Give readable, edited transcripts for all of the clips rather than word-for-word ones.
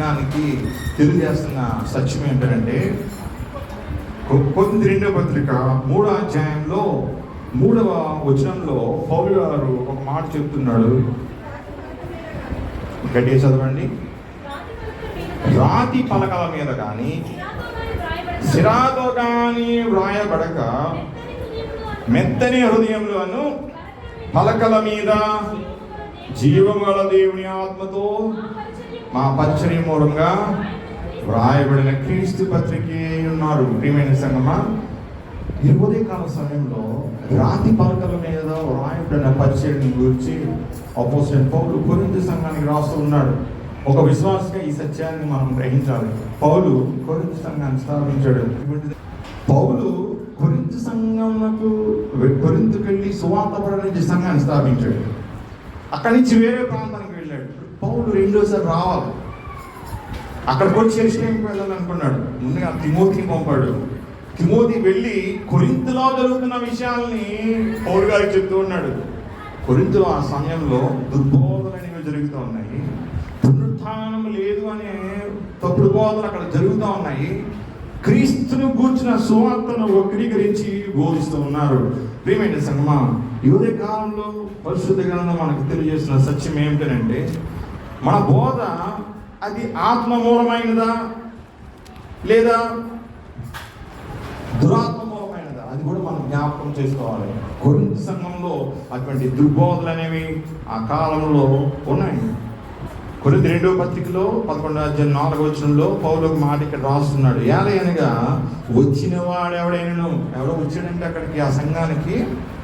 సంఘానికి తెలియజేస్తున్న సత్యం ఏంటంటే, కొరింథీ 2వ పత్రిక 3వ అధ్యాయంలో 3వ వచనంలో పౌలు గారు ఒక మాట చెప్తున్నాడు. గట్టిగా చదవండి. రాతి పలకల మీద కానీ సిరాతో కానీ వ్రాయబడక మెత్తని హృదయములను పలకల మీద జీవము గల దేవుని ఆత్మతో మా పరిచర్య మూలంగా వ్రాయబడిన క్రీస్తు పత్రికే ఉన్నారు. ప్రియమైన సంగమా, ఈ ఉదయకాల సమయంలో రాతి పలకల మీద వ్రాయబడిన పరిచర్యని గురించి అపోస్తలుడైన పౌలు కొరింథీ సంఘానికి రాస్తూ ఉన్నాడు. ఒక విశ్వాసగా ఈ సత్యాన్ని మనం గ్రహించాలి. పౌలు కొరింథీ సంఘాన్ని స్థాపించాడు. పౌలు కొరింథీ సంఘంకు కొరింథీకి వెళ్ళి సువార్త ప్రకటించే సంఘాన్ని స్థాపించాడు. అక్కడి నుంచి వేరే ప్రాంతానికి వెళ్ళాడు. పౌలు రెండోసారి రావాలి. అక్కడికి వచ్చి యెరూషలేముకి వెళ్ళాలనుకున్నాడు. ముందుగా తిమోతిని పంపాడు. తిమోతి వెళ్ళి కొరింథీలో జరుగుతున్న విషయాల్ని పౌలు గారికి చెప్తూ ఉన్నాడు. కొరింథీలో ఆ సమయంలో దుర్బోధనలు అనేవి జరుగుతూ ఉన్నాయి. పునరుత్థానం లేదు అనే తప్పుడు బోధనలు అక్కడ జరుగుతూ ఉన్నాయి. క్రీస్తును గూర్చిన సువార్తను వక్రీకరించి బోధిస్తూ ఉన్నారు. ప్రియమైన సంగమా, ఈ ఉదయ కాలంలో పరిశుద్ధ గ్రంథం మనకు తెలియజేసిన సత్యం ఏమిటంటే, మన బోధ అది ఆత్మమూలమైనదా లేదా దురాత్మమూలమైనదా, అది కూడా మనం జ్ఞాపకం చేసుకోవాలి. కొరింథీ సంఘంలో అటువంటి దుర్బోధలు అనేవి ఆ కాలంలో ఉన్నాయి. కొరింథీ 2వ పత్రికలో 11వ అధ్యాయం 4వ వచనంలో పౌలు ఒక మాట ఇక్కడ రాస్తున్నాడు. ఏలయనగా వచ్చిన వాడు ఎవడైనా ఎవడో వచ్చాడంటే అక్కడికి ఆ సంఘానికి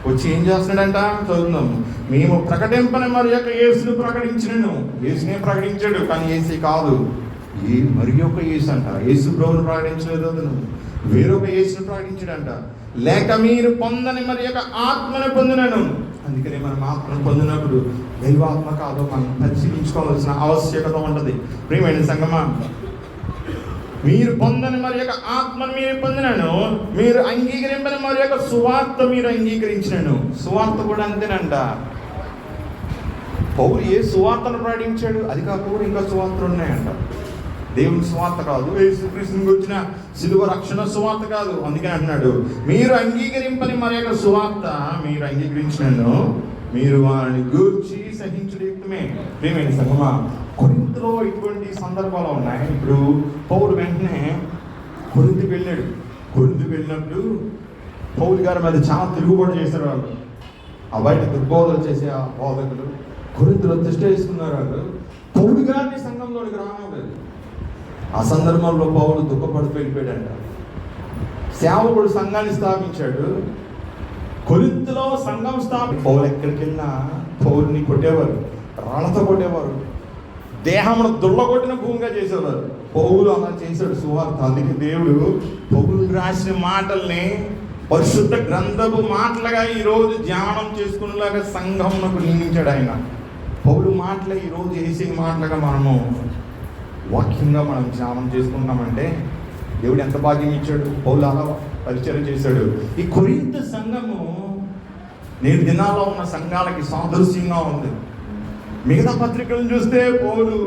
వచ్చి ఏం చేస్తున్నాడంట చదువుతున్నాం. మేము ప్రకటింపని మరి యొక్క యేసును ప్రకటించినను. యేసునే ప్రకటించాడు, కానీ యేసు కాదు, మరి యొక్క యేసు అంట. యేసు ప్రభువును ప్రకటించలేదు, అతను వేరొక యేసును ప్రకటించాడంట. లేక మీరు పొందని మరి యొక్క ఆత్మను పొందినను. అందుకని మనం ఆత్మను పొందినప్పుడు దైవాత్మ కాదో మనం పరిశీలించుకోవాల్సిన ఆవశ్యకత ఉంటుంది. ప్రియమైన సంగమా, మీరు పొందని మరి యొక్క ఆత్మను మీరు పొందినను, మీరు అంగీకరింపని మరి యొక్క సువార్త మీరు అంగీకరించినను. సువార్త కూడా అంతేనంట. పౌలు ఏ సువార్తను ప్రకటించాడు, అది కాకుండా ఇంకా సువార్తలు ఉన్నాయంట. దేవుని సువార్త కాదు, యేసుక్రీస్తుని గురించిన సిలువ రక్షణ సువార్త కాదు. అందుకని అంటున్నాడు, మీరు అంగీకరింపని మరి యొక్క సువార్త మీరు అంగీకరించినను, మీరు వారిని గూర్చి సహించుడు యుక్తమే. ప్రియమైన సంగమా, కొరింథీలో ఇటువంటి సందర్భాలు ఉన్నాయి. ఇప్పుడు పౌలు వెంటనే కొరింథీకి వెళ్ళాడు. కొరింథీకి వెళ్ళినప్పుడు పౌలు గారి మీద చాలా తిరుగుబాటు చేశారు వాళ్ళు. ఆ బయట దుర్బోధలు చేసే ఆ బోధకులు కొరింథీలో తిష్ట వేసుకున్నారు. వాళ్ళు పౌలు గారిని సంఘంలోనికి రానివ్వలేదు. ఆ సందర్భంలో పౌలు దుఃఖపడుతూ వెళ్ళిపోయాడంట. సేవకుడు సంఘాన్ని స్థాపించాడు. కొరింథీలో సంఘం పౌలు ఎక్కడికి వెళ్ళినా పౌలుని కొట్టేవారు, రాళ్లతో కొట్టేవారు, దేహమును దుళ్ళగొట్టిన భూమిగా చేసేవారు. పౌలు అలా చేశాడు సువార్త. అందుకే దేవుడు పౌలు రాసిన మాటల్ని పరిశుద్ధ గ్రంథపు మాటలుగా ఈరోజు ధ్యానం చేసుకునేలాగా సంఘమునకు నియమించాడు ఆయన. పౌలు మాటలే ఈరోజు వేసే మాటలుగా మనము వాక్యంగా మనం ధ్యానం చేసుకుంటామంటే దేవుడు ఎంత భాగ్యం ఇచ్చాడు. పౌలు అలా పరిచయం చేశాడు. ఈ కొరింథీ సంఘము నేటి దినాల్లో ఉన్న సంఘాలకి సాదృశ్యంగా ఉంది. మిగతా పత్రికలను చూస్తే పౌలు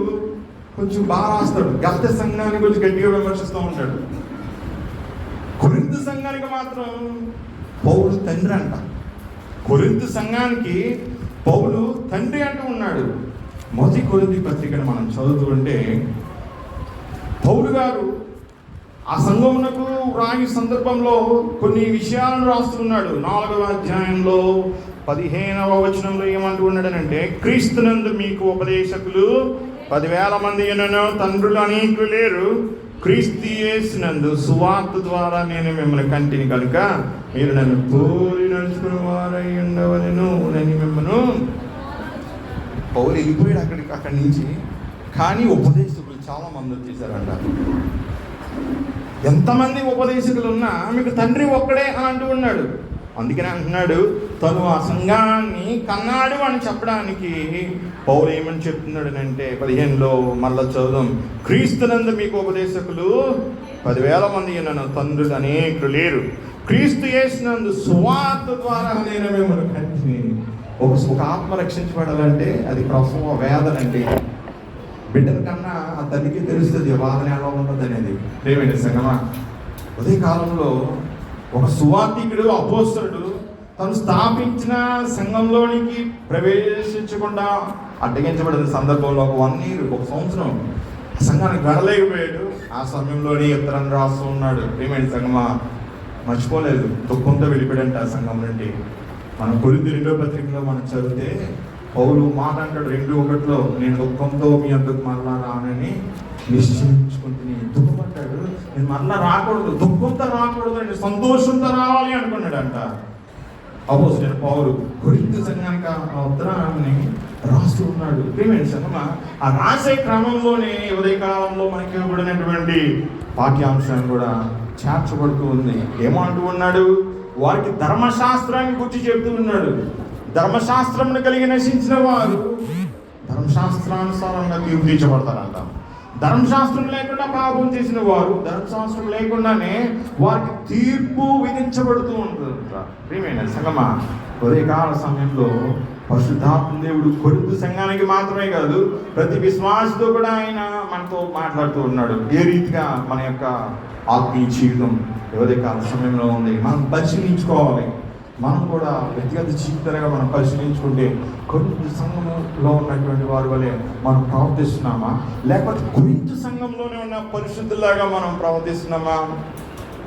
కొంచెం బాగా రాస్తాడు, గలతీ సంఘాన్ని కొంచెం గట్టిగా విమర్శిస్తూ ఉంటాడు. కొరింథీ సంఘానికి మాత్రం పౌలు తండ్రి అంట. కొరింథీ సంఘానికి పౌలు తండ్రి అంటూ ఉన్నాడు. మొదటి కొరింథీ పత్రికను మనం చదువుతుంటే పౌలు గారు ఆ సంఘమునకు రాయి సందర్భంలో కొన్ని విషయాలను రాస్తున్నాడు. 4వ అధ్యాయంలో 15వ వచనంలో ఏమంటూ ఉన్నాడనంటే, క్రీస్తునందు మీకు ఉపదేశకులు 10,000 మంది అయినను తండ్రులు అనేకులు లేరు. క్రీస్తు యేసునందు సువార్త ద్వారా నేను మిమ్మల్ని కంటిని కనుక మీరు నన్ను పోలి నడుచుకుని వారై ఉండవలెను అని మిమ్మల్ని. పౌలు వెళ్ళిపోయాడు అక్కడి నుంచి. కానీ ఉపదేశకులు చాలా మంది వచ్చేసారంట. ఎంతమంది ఉపదేశకులు ఉన్నా మీకు తండ్రి ఒక్కడే అని అంటూ ఉన్నాడు. అందుకనే అంటున్నాడు, తను ఆ సంఘాన్ని కన్నాడు అని చెప్పడానికి పౌలు ఏమని చెప్తున్నాడు అంటే 15లో మళ్ళా చదువుదాం. క్రీస్తునందు మీకు ఉపదేశకులు 10,000 మంది నన్ను తండ్రులు అనేకులు లేరు. క్రీస్తు యేసునందు సువార్త ద్వారా నేను మిమ్మల్ని కంటిని. ఒక ఆత్మ రక్షించబడాలంటే అది ప్రసవ వేదనండి. బిడ్డల కన్నా ఆ తల్లికి తెలుస్తుంది వాదన ఎలా ఉంటుంది అనేది. ప్రేమైన సంగమా, ఉదయ కాలంలో ఒక సువార్థికుడు అపోస్తలుడు తను స్థాపించిన సంఘంలోనికి ప్రవేశించకుండా అడ్డగించబడిన సందర్భంలో ఒక 1 year, 1 సంవత్సరం ఆ సంఘానికి వెళ్ళలేకపోయాడు. ఆ సమయంలోనే ఉత్తరం రాస్తూ ఉన్నాడు. ప్రేమైన సంగమా, మర్చిపోలేదు, దుఃఖంతో వెళ్ళిపోయాడంట ఆ సంఘం నుండి. మనం కొరింథీ 2వ పత్రికలో మనం చదివితే పౌలు మాట అంటాడు 2:1, నేను దుఃఖంతో మీ అంతకు మరలా రానని నిశ్చయించుకుంటుని. దుఃఖపడ్డాడు, నేను మరలా రాకూడదు, దుఃఖంతో రాకూడదు, నేను సంతోషంతో రావాలి అనుకున్నాడంట. అపోస్తలుడైన పౌలు కొరింథీ సంఘానికి ఆ ఉత్తరాన్ని రాస్తూ ఉన్నాడు. ప్రియమైన సంగమా, ఆ రాసే క్రమంలోనే ఉదయకాలంలో మనకి ఇవ్వబడినటువంటి పాఠ్యాంశాన్ని కూడా చేర్చబడుతూ ఉంది. ఏమంటూ ఉన్నాడు? వారికి ధర్మశాస్త్రాన్ని గురించి చెప్తూ ఉన్నాడు. ధర్మశాస్త్రమును కలిగి నశించిన వారు ధర్మశాస్త్రానుసారంగా తీర్పు తీర్చబడతారంట. ధర్మశాస్త్రం లేకుండా పాపం చేసిన వారు ధర్మశాస్త్రం లేకుండానే వారికి తీర్పు విధించబడుతూ ఉంటుందంట. ప్రియమైన సంగమా, ఉదయకాల సమయంలో పరిశుద్ధాత్మ దేవుడు కొరింథీ సంఘానికి మాత్రమే కాదు, ప్రతి విశ్వాసితో కూడా ఆయన మనతో మాట్లాడుతూ ఉన్నాడు. ఏ రీతిగా మన యొక్క ఆత్మీయ జీవితం ఉదయకాల సమయంలో ఉంది మనం పరిశీలించుకోవాలి. మనం కూడా వ్యక్తిగత జీవితంగా మనం పరిశీలించుకుంటే కొరింథీ సంఘంలో ఉన్నటువంటి వారి వలె మనం ప్రవర్తిస్తున్నామా, లేకపోతే కొరింథీ సంఘంలోనే ఉన్న పరిశుద్ధులాగా మనం ప్రవర్తిస్తున్నామా?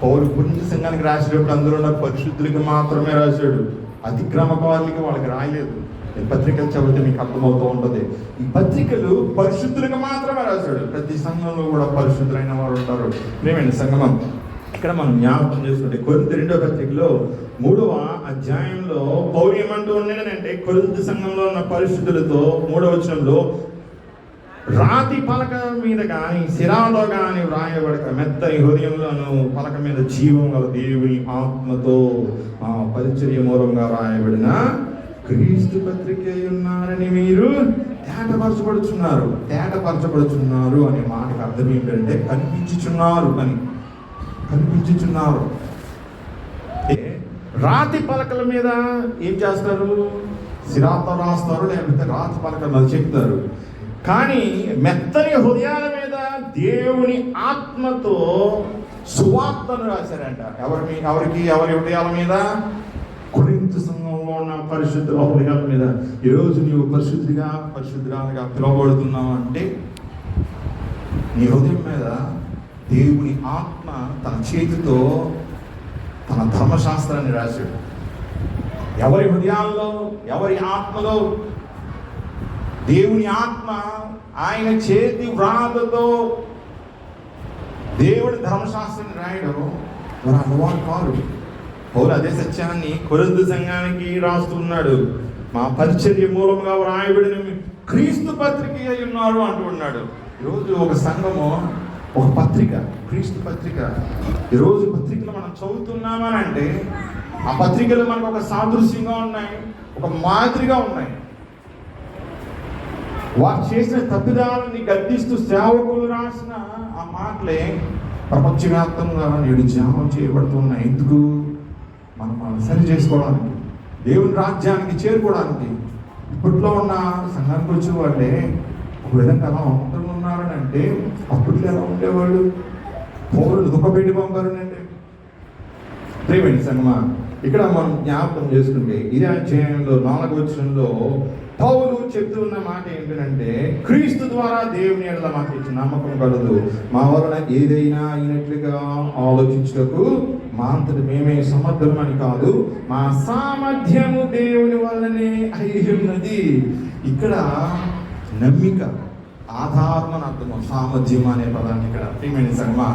పౌలు కొరింథీ సంఘానికి రాసేటప్పుడు అందులో ఉన్న పరిశుద్ధులకి మాత్రమే రాశాడు, అతిక్రమకారులకి వాళ్ళకి రాయలేదు. ఈ పత్రికలు చదివితే మీకు అర్థమవుతూ ఉంటుంది. ఈ పత్రికలు పరిశుద్ధులకు మాత్రమే రాశాడు. ప్రతి సంఘంలో కూడా పరిశుద్ధులైన వారు ఉంటారు. ప్రియమైన సంగమం, ఇక్కడ మనం జ్ఞాపకం చేసుకుంటే కొరింథీ 2వ పత్రికలో 3వ అధ్యాయంలో పౌలు ఏమంటూ ఉన్నాడంటే, కొరింథీ సంఘంలో ఉన్న పరిశుద్ధులతో 3వ వచనంలో, రాతి పలక మీద కానీ శిరాలో కానీ వ్రాయబడక మెత్తని హృదయంలోను పలక మీద జీవం గల దేవుని ఆత్మతో పరిచర్య మూలంగా వ్రాయబడిన క్రీస్తు పత్రిక ఉన్నారని మీరు తేటపరచబడుచున్నారు. తేటపరచబడుచున్నారు అనే మాటకు అర్థం ఏంటంటే కనిపించుచున్నారు అని. కనిపించుచున్నారు. రాతి పలకల మీద ఏం చేస్తారు? సిరాతో రాస్తారు, లేకపోతే రాతి పలకల మీద చెప్తారు. కానీ మెత్తని హృదయాల మీద దేవుని ఆత్మతో సువార్తను రాశారంట. ఎవరి హృదయాల మీద? కొరింథీ సంఘంలో ఉన్న పరిశుద్ధుల హృదయాల మీద. ఈరోజు నీవు పరిశుద్ధురాలుగా పిలువబడుతున్నావు అంటే నీ హృదయం మీద దేవుని ఆత్మ తన చేతితో తన ధర్మశాస్త్రాన్ని రాశాడు. ఎవరి హృదయాల్లో, ఎవరి ఆత్మలో దేవుని ఆత్మ ఆయన చేతి వ్రాతతో దేవుడి ధర్మశాస్త్రాన్ని రాయడం మరి అనువాడు కాదు. పౌలు అదే సత్యాన్ని కొరింథీ సంఘానికి రాస్తున్నాడు. మా పరిచర్య మూలంగా వ్రాయబడిన క్రీస్తు పత్రిక అయి ఉన్నారు అంటూ ఉన్నాడు. ఈరోజు ఒక సంఘము, ఒక పత్రిక, క్రీస్తు పత్రిక. ఈరోజు పత్రికలు మనం చదువుతున్నామని అంటే ఆ పత్రికలు మనకు ఒక సాదృశ్యంగా ఉన్నాయి, ఒక మాదిరిగా ఉన్నాయి. వారు చేసిన తప్పిదాలని గద్దిస్తూ సేవకులు రాసిన ఆ మాటలే ప్రపంచవ్యాప్తంగా నేడు ధ్యానం చేయబడుతున్నాయి. ఎందుకు? మనం సరి చేసుకోవడానికి, దేవుని రాజ్యానికి చేరుకోవడానికి. ఇప్పట్లో ఉన్న సంఘానికి వచ్చే వాళ్ళే ఒక విధంగా అలా ఉన్నారని అంటే అప్పట్లో ఎలా ఉండేవాళ్ళు? పౌరులు దుఃఖపెట్టి పంపారనండి. ప్రియమైన సంగమా, ఇక్కడ మనం జ్ఞాపకం చేసుకుంటే ఇదే అధ్యాయంలో 4వ వచనంలో పౌలు చెప్తున్న మాట ఏంటంటే, క్రీస్తు ద్వారా దేవుని ఎడల మాకు ఇచ్చిన నమ్మకం కలదు. మా వలన ఏదైనా అయినట్లుగా ఆలోచించుటకు మా అంతటి మేమే సమర్థమని కాదు, మా సామర్థ్యము దేవుని వల్లనే అయి ఉన్నది. ఇక్కడ నమ్మిక, ఆధారం అని అర్థం. సామర్థ్యం అనే పదాన్ని ఇక్కడ ప్రియమైన సంగమా,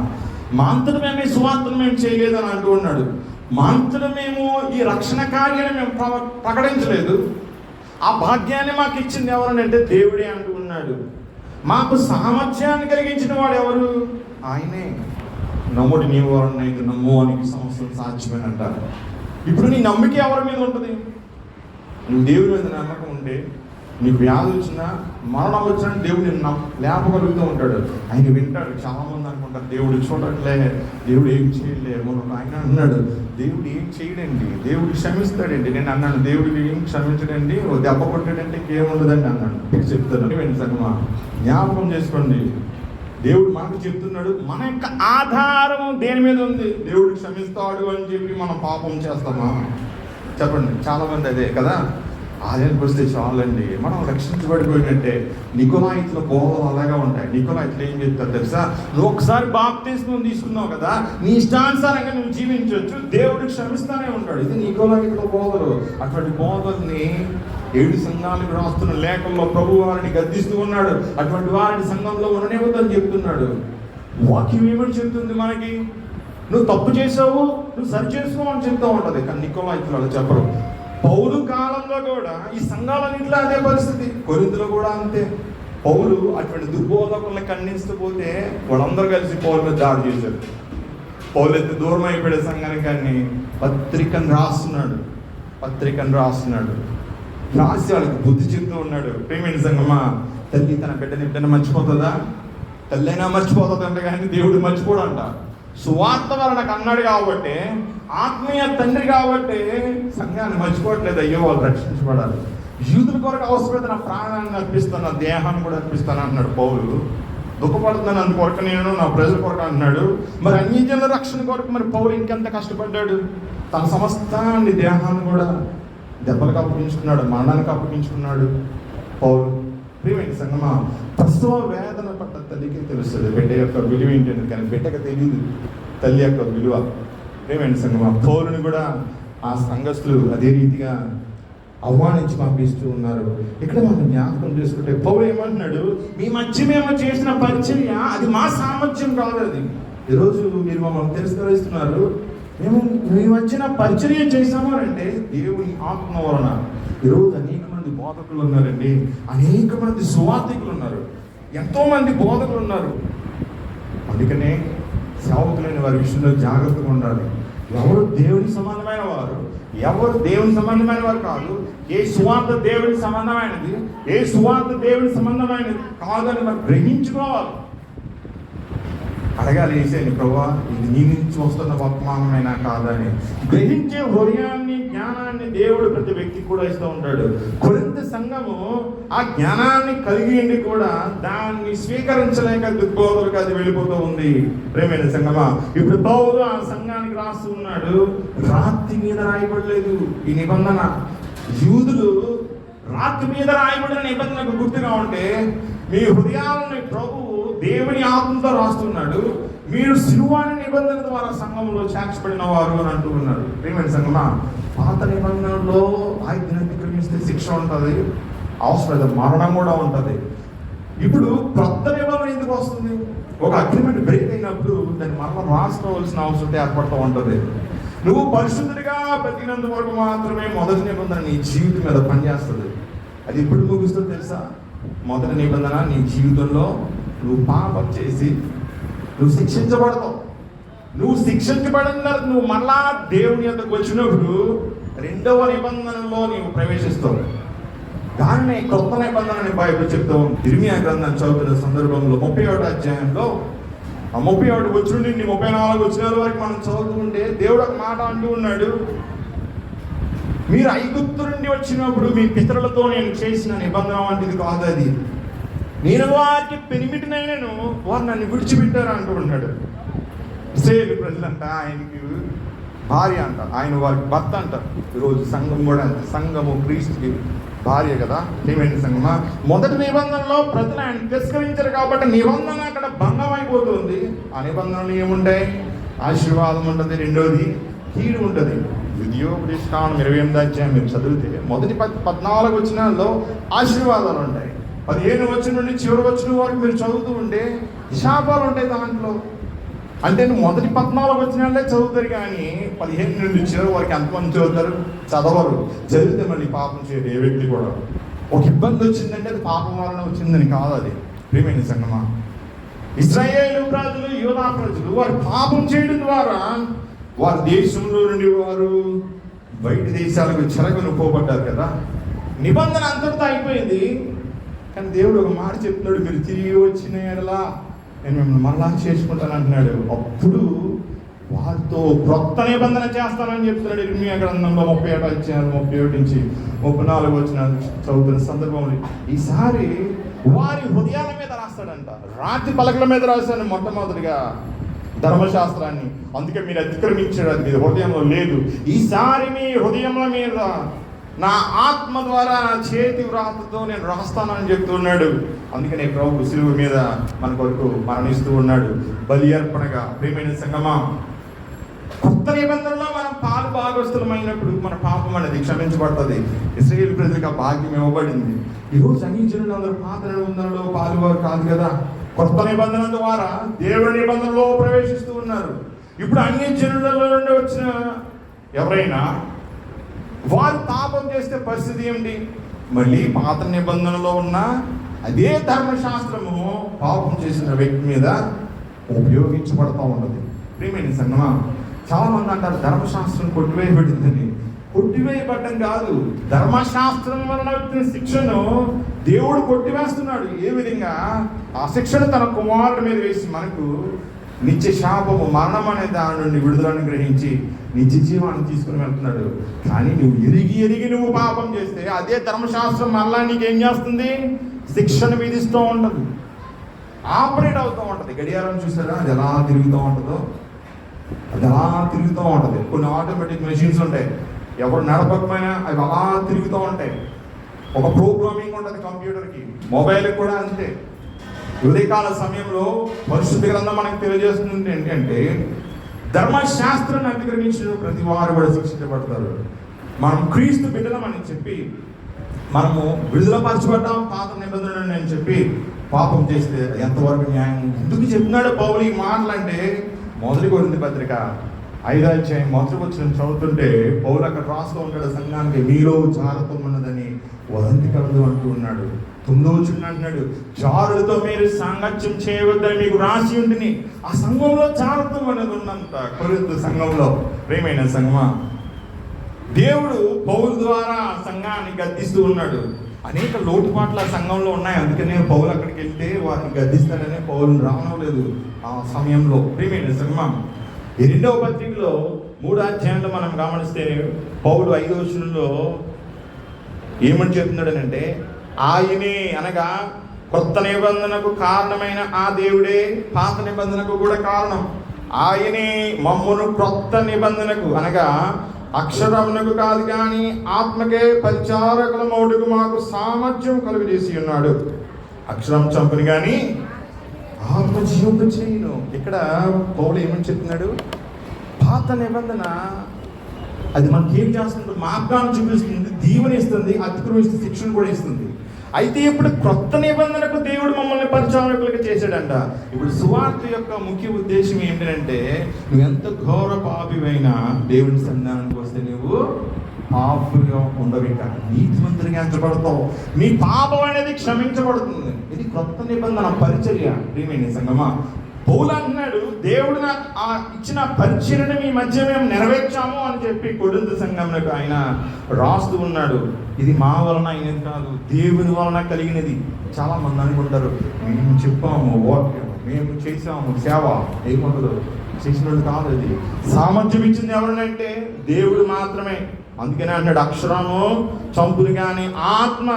మా అంతటి మేమే సువార్తను మేము చేయలేదని అంటూ ఉన్నాడు. మా అంతటి మేము ఈ రక్షణ కార్యాన్ని మేము ప్రకటించలేదు. ఆ భాగ్యాన్ని మాకు ఇచ్చింది ఎవరని అంటే దేవుడే అంటూ ఉన్నాడు. మాకు సామర్థ్యాన్ని కలిగించిన వాడు ఎవరు? ఆయనే. నమ్ముడు నీవు ఎవరన్నైతే నమ్ము అని సంవత్సరం సాధ్యమని అంటారు. ఇప్పుడు నీ నమ్మిక ఎవరి మీద ఉంటుంది? నువ్వు దేవుని మీద నమ్మకం ఉంటే నీకు వ్యాధి వచ్చినా, మరణం వచ్చినా దేవుడు నిన్ను లేపగలుగుతూ ఉంటాడు. ఆయన వింటాడు. చాలామంది అనుకుంటారు దేవుడు చూడట్లే, దేవుడు ఏం చేయలేము. ఆయన అన్నాడు దేవుడు ఏం చేయడండి, దేవుడు క్షమిస్తాడండి. నేను అన్నాను దేవుడు ఏం క్షమించడండి, దెబ్బ కొట్టాడంటే ఇంకేముండదండి అన్నాడు. చెప్తాను సంగమా, జ్ఞాపకం చేసుకోండి. దేవుడు మనకు చెప్తున్నాడు, మన యొక్క ఆధారం దేని మీద ఉంది? దేవుడు క్షమిస్తాడు అని చెప్పి మనం పాపం చేస్తామా? చెప్పండి. చాలామంది అదే కదా, ఆలయానికి వస్తే చాలండి మనం రక్షించబడిపోయినట్టే. నికోలాయితుల బోధలు అలాగా ఉంటాయి. నికోలాయితులు ఏం చెప్తారు తెలుసా? నువ్వు ఒకసారి బాప్తిస్మం తీసుకున్నావు కదా, నీ ఇష్టానుసారంగా నువ్వు జీవించవచ్చు, దేవుడు క్షమిస్తానే ఉంటాడు. ఇది నికోలాయితుల బోధలు. అటువంటి బోధల్ని 7 సంఘాలకు రాస్తున్న లేఖల్లో ప్రభు వారిని గద్దిస్తూ ఉన్నాడు. అటువంటి వారిని సంఘంలో ఉండనివ్వదని చెప్తున్నాడు. వాక్యం ఏమని చెప్తుంది మనకి? నువ్వు తప్పు చేసావు, నువ్వు సరి చేసుకో అని చెప్తూ ఉంటుంది. కానీ నికోలాయితులు అలా చెప్పరు. పౌలు కాలంలో కూడా ఈ సంఘాలన్నింటిలో అదే పరిస్థితి. కొరింథీలో కూడా అంతే. పౌలు అటువంటి దుర్బోధకుల్ని ఖండిస్తూ పోతే వాళ్ళందరూ కలిసి పౌలు మీద దాడి చేశారు. పౌలు అయితే దూరం అయిపోయే సంఘానికి కానీ పత్రికను రాస్తున్నాడు. రాసి వాళ్ళకి బుద్ధి చెప్తూ ఉన్నాడు. ప్రేమైన సంఘమా, తల్లి తన బిడ్డని మర్చిపోతుందా? తల్లి అయినా మర్చిపోతుందంట, కానీ దేవుడు మర్చిపోడంట. సువార్త వలనకు అన్నాడు కాబట్టి, ఆత్మీయ తండ్రి కాబట్టి సంఘాన్ని మర్చిపోవట్లేదు. అయ్యో వాళ్ళు రక్షించబడాలి, యూదుల కొరకు అవసరమైతే నా ప్రాణాన్ని అర్పిస్తాను, నా దేహాన్ని కూడా అర్పిస్తాను అంటున్నాడు పౌలు. దుఃఖపడుతున్నాను అందుకొరకు, నేను నా ప్రజల కొరకు అంటున్నాడు. మరి అన్ని జనుల రక్షణ కొరకు మరి పౌలు ఇంకెంత కష్టపడ్డాడు. తన సమస్తాన్ని, దేహాన్ని కూడా దెబ్బలకు అప్పగించుకున్నాడు, మరణానికి అప్పగించుకున్నాడు పౌలు. ప్రియమైన సంగమా, ప్రసవ వేదన పట్ల తల్లికి తెలుస్తుంది బిడ్డ యొక్క విలువ ఏంటంటే, కానీ బిడ్డకు తెలియదు తల్లి యొక్క విలువ. ప్రియమైన సంగమా, పౌలుని కూడా ఆ సంఘస్థులు అదే రీతిగా అవమానించి పంపిస్తూ ఉన్నారు. ఇక్కడ మనం జ్ఞాపకం చేసుకుంటే పౌలు ఏమంటున్నాడు? మీ మధ్య మేము చేసిన పరిచర్య అది మా సామర్థ్యం కాదు. అది ఈరోజు మీరు మమ్మల్ని తిరస్కరిస్తున్నారు. మేము మీ మధ్యన పరిచర్య చేసాము అంటే దేవుని ఆత్మ వలన. ఈరోజు అనేక మంది బోధకులు ఉన్నారండి, అనేక మంది సువార్థికులు ఉన్నారు, ఎంతో మంది బోధకులు ఉన్నారు. అందుకనే సేవకులైన వారి విషయంలో జాగ్రత్తగా ఉండాలి. ఎవరు దేవుని సంబంధమైన వారు, ఎవరు దేవుని సంబంధమైన వారు కాదు, ఏ సువార్త దేవుని సంబంధమైనది, ఏ సువార్త దేవుని సంబంధమైనది కాదని మనం గ్రహించుకోవాలి. అడగాలి ఏసేని, ప్రభువా ఇది నీ నుంచి వస్తున్న వర్తమానమైనా కాదని గ్రహించే హృదయాన్ని, జ్ఞానాన్ని దేవుడు ప్రతి వ్యక్తికి కూడా ఇస్తూ ఉంటాడు. కొరింథీ సంఘము ఆ జ్ఞానాన్ని కలిగి కూడా దాన్ని స్వీకరించలేక దుర్బోధలకు అది వెళ్ళిపోతూ ఉంది. ప్రేమైన సంఘమా, ఇప్పుడు పౌలు ఆ సంఘానికి రాస్తూ ఉన్నాడు. రాతి మీద రాయబడలేదు ఈ నిబంధన. యూదులు రాతి మీద రాయబడిన నిబంధనకు గుర్తుగా ఉంటే, మీ హృదయాలని ప్రభువు దేవుని ఆత్మతో రాస్తున్నాడు. మీరు సిలువాని నిబంధన ద్వారా సంఘంలో చేర్చబడిన వారు అని అంటూ ఉన్నారు. ప్రియమైన సంఘమా, పాత నిబంధనలో ఆజ్ఞను అతిక్రమిస్తే శిక్ష ఉంటుంది, అవసరం మరణం కూడా ఉంటుంది. ఇప్పుడు కొత్త నిబంధన ఎందుకు వస్తుంది? ఒక అగ్రిమెంట్ బ్రేక్ అయినప్పుడు దాన్ని మరలా రాసుకోవాల్సిన అవసరం ఏర్పడుతూ ఉంటుంది. నువ్వు పరిశుద్ధుడిగా బ్రతికినంత వరకు మాత్రమే మొదటి నిబంధన నీ జీవితం మీద పనిచేస్తుంది. అది ఎప్పుడు ముగుస్తుందో తెలుసా? మొదటి నిబంధన నీ జీవితంలో నువ్వు పాపం చేసి నువ్వు శిక్షించబడతావు. నువ్వు శిక్షించబడిన తర్వాత నువ్వు మళ్ళా దేవుని యొద్దకు వచ్చినప్పుడు రెండవ నిబంధనలో నీవు ప్రవేశిస్తావు. దాన్ని కొత్త నిబంధనని బైబిల్ చెప్తావు. ఇర్మియా గ్రంథం చదువుతున్న సందర్భంలో 31వ అధ్యాయంలో ఆ 31 వచ్చి నుండి 34 వచనాల వరకు మనం చదువుతుంటే దేవుడు ఒక మాట అంటూ ఉన్నాడు. మీరు ఐగుప్తు నుండి వచ్చినప్పుడు మీ పితరులతో నేను చేసిన నిబంధన వంటిది కాదు అది. నేను వారికి పెనిమిటినైనను వారు నన్ను విడిచిపెట్టారు అంటూ ఉన్నాడు. ఇశ్రాయేలు ప్రజలంట ఆయనకి భార్య అంట, ఆయన వారికి భర్త అంట. ఈరోజు సంఘం కూడా అంత, సంఘము క్రీస్తుకి భార్య కదా. ఏమైంది సంఘమా? మొదటి నిబంధనలో ప్రజలు ఆయన తిరస్కరించారు కాబట్టి నిబంధన అక్కడ భంగం అయిపోతుంది. ఆ నిబంధనలు ఏముంటాయి? ఆశీర్వాదం ఉంటుంది, రెండోది కీడు ఉంటుంది. ద్వితీయోపదేశకాండం 28వ అధ్యాయం మీరు చదివితే మొదటి 14 వచనాల్లో ఆశీర్వాదాలు ఉంటాయి. 15 వచనం నుండి చివరి వచనం వరకు మీరు చదువుతూ ఉంటే శాపాలు ఉంటాయి దాంట్లో. అంటే మొదటి 14 వచనాలే చదువుతారు, కానీ 15 నుండి చివరి వరకు ఎంతమంది చదువుతారు? చదవరు. చదివితే మళ్ళీ పాపం చేయరు ఏ వ్యక్తి కూడా. ఒక ఇబ్బంది వచ్చిందంటే అది పాపం వలన వచ్చిందని కాదు. అది ప్రియమైన సంఘమా, ఇశ్రాయేలు ప్రజలు, యూదా ప్రజలు వారు పాపం చేయడం ద్వారా వారి దేశంలో నుండి వారు బయట దేశాలకు చెరగను పోబడ్డారు కదా. నిబంధన అంతటితో అయిపోయింది. కానీ దేవుడు ఒక మాట చెప్తున్నాడు, మీరు తిరిగి వచ్చిన ఎడలా నేను మిమ్మల్ని మళ్ళా చేసుకుంటాను అంటున్నాడు. అప్పుడు వారితో క్రొత్త నిబంధన చేస్తానని చెప్తున్నాడు. ఇర్మియా గ్రంథంలో 31 అధ్యాయం 31 నుంచి 34 వచ్చిన చదువుతున్న సందర్భంలో ఈసారి వారి హృదయాల మీద రాస్తాడంట. రాతి పలకల మీద రాశాను మొట్టమొదటిగా ధర్మశాస్త్రాన్ని. అందుకే మీరు అతిక్రమించాడు, అది మీ హృదయంలో లేదు. ఈసారి మీ హృదయంలో మీద నా ఆత్మ ద్వారా నా చేతి వ్రాతతో నేను రాస్తానని చెప్తున్నాడు. అందుకనే ప్రభు శిలువ మీద మన కొరకు మరణిస్తూ ఉన్నాడు బలి అర్పణగా. ప్రియమైన సంగమా, కొత్త నిబంధనలో మనం పాలు భాగస్తులమైనప్పుడు మన పాపం అనేది క్షమించబడుతుంది. ఇశ్రాయేలు ప్రజలకు ఆ భాగ్యం ఇవ్వబడింది. ఈరోజు అన్యజనులు అందరూ పాత నిబంధనలో పాలువారు కాదు కదా, కొత్త నిబంధన ద్వారా దేవుడి నిబంధనలో ప్రవేశిస్తూ ఉన్నారు. ఇప్పుడు అన్యజనులలో నుండి వచ్చిన ఎవరైనా వారు పాపం చేస్తే పరిస్థితి ఏమిటి? మళ్ళీ పాత నిబంధనలో ఉన్న అదే ధర్మశాస్త్రము పాపం చేసిన వ్యక్తి మీద ఉపయోగించబడతా ఉన్నది. ప్రియమైన సంగమా, చాలా మంది అంటారు ధర్మశాస్త్రం కొట్టివేయబడిందని. కొట్టివేయబడ్డం కాదు, ధర్మశాస్త్రం వలన వచ్చిన శిక్షను దేవుడు కొట్టివేస్తున్నాడు. ఏ విధంగా? ఆ శిక్షను తన కుమారుడి మీద వేసి మనకు నిత్య శాపము, మరణం అనే దాని నుండి విడుదలను గ్రహించి నిత్య జీవాన్ని తీసుకుని వెళ్తున్నాడు. కానీ నువ్వు ఎరిగి నువ్వు పాపం చేస్తే అదే ధర్మశాస్త్రం మళ్ళా నీకేం చేస్తుంది? శిక్షను విధిస్తూ ఉంటుంది, ఆపరేట్ అవుతూ ఉంటుంది. గడియారం చూసారా, అది ఎలా తిరుగుతూ ఉంటుందో, అది అలా తిరుగుతూ ఉంటుంది. కొన్ని ఆటోమేటిక్ మెషిన్స్ ఉంటాయి, ఎవరు నడపకపోయినా అవి అలా తిరుగుతూ ఉంటాయి. ఒక ప్రోగ్రామింగ్ ఉంటుంది కంప్యూటర్కి, మొబైల్కి కూడా అంతే. ఉదయకాల సమయంలో పరిశుద్ధ గ్రంథం మనకు తెలియజేస్తుంది ఏంటంటే ధర్మశాస్త్రాన్ని అతిక్రమించిన ప్రతి వారు కూడా శిక్షించబడతారు. మనం క్రీస్తు బిడ్డలమని చెప్పి మనము విడుదలపరచబడ్డాం పాత నిబంధనలు అని చెప్పి పాపం చేస్తే ఎంతవరకు న్యాయం? ఎందుకు చెప్తున్నాడు పౌలు ఈ మాటలు అంటే, మొదటి కొరింథీ పత్రిక 5వ అధ్యాయం మొదటి వచనం చదువుతుంటే పౌలు అక్కడ రాస్తూ ఉంటాడు సంఘానికి, మీలో జాగ్రత్త ఉన్నదని వదంతి కలదు అంటూ ఉన్నాడు. 9వ వచనం అంటున్నాడు, జారులతో మీరు సాంగత్యం చేయవద్దని మీకు రాసి ఉంటుంది. ఆ సంఘంలో జాగ్రత్త అనేది ఉన్నంత కొరింథీ సంఘంలో. ప్రియమైన సంఘమా, దేవుడు పౌలు ద్వారా సంఘాన్ని గద్దిస్తూ ఉన్నాడు. అనేక లోటుపాట్ల సంఘంలో ఉన్నాయి. అందుకనే పౌలు అక్కడికి వెళ్తే వారిని గద్దిస్తాడనే పౌలుని రావలేదు ఆ సమయంలో. ప్రియమైన సంఘమా, ఈ 2వ పత్రికలో 3వ అధ్యాయంలో మనం గమనిస్తే పౌలు 5వ వచనంలో ఏమని చెప్తున్నాడనంటే, ఆయనే అనగా కొత్త నిబంధనకు కారణమైన ఆ దేవుడే పాత నిబంధనకు కూడా కారణం. ఆయనే మమ్మును క్రొత్త నిబంధనకు అనగా అక్షరమునకు కాదు కానీ ఆత్మకే పరిచారకుల మౌడుకు మాకు సామర్థ్యం కలుగజేసి ఉన్నాడు. అక్షరం చంపుని కానీ ఆత్మ జీవింప చేయను. ఇక్కడ పౌలు ఏమని చెప్తున్నాడు? పాత నిబంధన అది మనకి ఏం చేస్తుంది? మార్గాన్ని చూపిస్తుంది, దీవెనిస్తుంది, అతిక్రమిస్తుంది, శిక్షణ కూడా ఇస్తుంది. అయితే ఇప్పుడు క్రొత్త నిబంధనకు దేవుడు మమ్మల్ని పరిచారకులుగా చేశాడంట. ఇప్పుడు సువార్త యొక్క ముఖ్య ఉద్దేశం ఏంటంటే, నువ్వు ఎంత ఘోర పాపివైనా దేవుని సన్నిధానానికి వస్తే నువ్వు పాపుగా ఉండవిక నీతిమంతుడిగా ఎంచబడతావు, నీ పాపం అనేది క్షమించబడుతుంది. ఇది క్రొత్త నిబంధన పరిచర్య. ప్రియమైన సంగమా, పౌలు అంటున్నాడు, దేవుడు నాకు ఇచ్చిన పరిచర్యను మీ మధ్య మేము నెరవేర్చాము అని చెప్పి కొరింథీ సంఘంలో ఆయన రాస్తూ ఉన్నాడు. ఇది మా వలన అయినది కాదు, దేవుని వలన కలిగినది. చాలా మంది అనుకుంటారు, మేము చెప్పాము వాక్యం, మేము చేసాము సేవ, ఏముండదు. చేసినట్టు కాదు. అది సామర్థ్యం ఇచ్చింది ఎవరినంటే దేవుడు మాత్రమే. అందుకనే అన్నాడు, అక్షరము చంపుని కానీ ఆత్మ